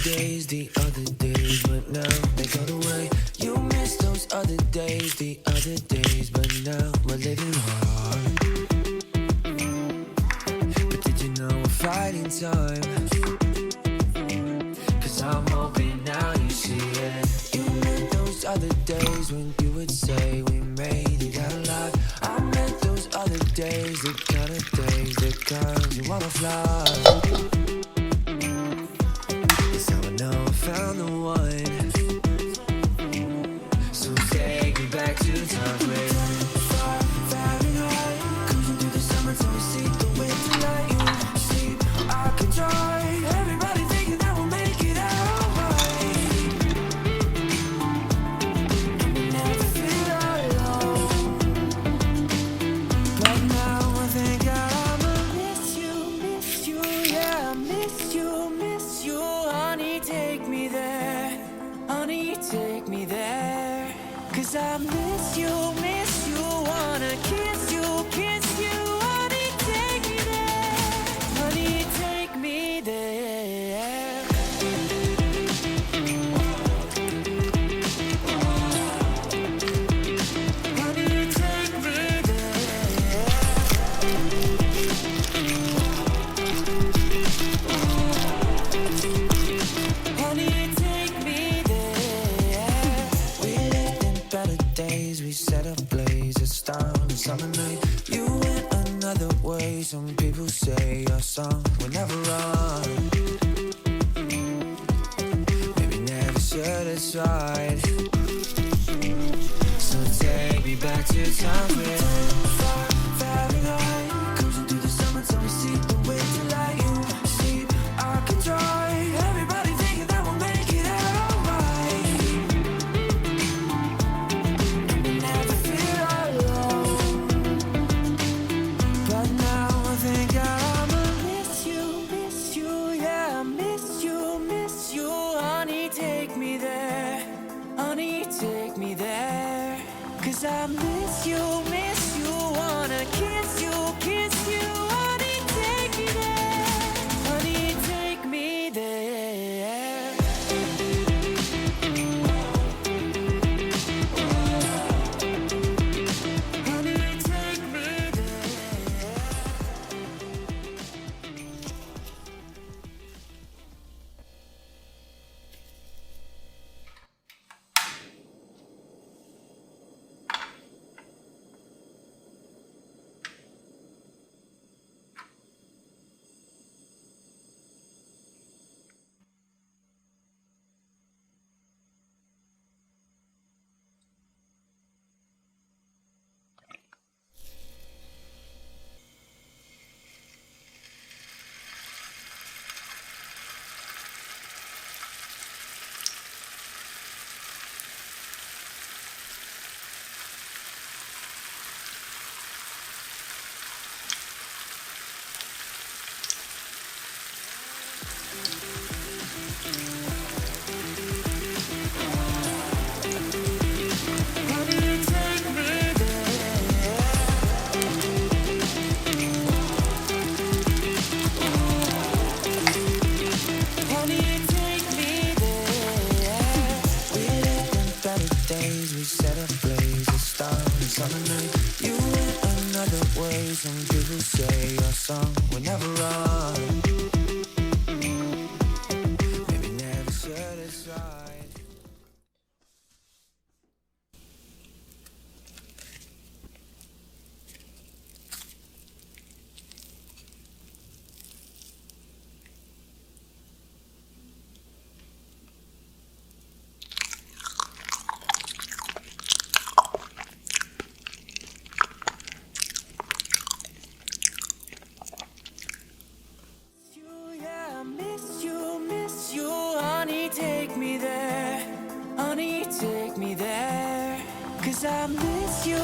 the other days, but now they got away. You miss those other days, the other days, but now we're living hard. But did you know we're fighting time? Cause I'm hoping now you see it. You meant those other days when you would say we made it out alive. I meant those other days, the kind of days, the kinds you wanna fly. Found the one. So take me back to the times when Fahrenheit, cruising through the summer till we see the winter light. You sleep, I can try. Everybody thinking that we'll make it out alright. And we never feel alone. But now I think I'ma miss you, yeah, I miss you, honey, take me there, honey, take me there. Cause I miss you, wanna kiss you, honey, take me there, honey, take me there. Honey, take me there. Honey, take me there. We lived in better days, we set ablaze a star on a summer night. You went another way, some people say your song will never run. Maybe never satisfied. So take me back to times when Fahrenheit, cruising through the summer till we see the winter light. You sleep, I can try. Everybody thinking that we'll make it out alright. And we never feel alone. But now I think I'ma miss you, yeah, I miss you, honey, take me there, honey, take me there. Cause I miss you, wanna kiss you, honey, take me there, honey, take me there. Honey, take me there. Honey, take me there. Honey, take me there. We lived in better days, we set ablaze a star on a summer night. You went another way, some people say your song will never run. Maybe never satisfied. Yeah, I miss you, honey, take me there, honey, take me there. Cause I miss you,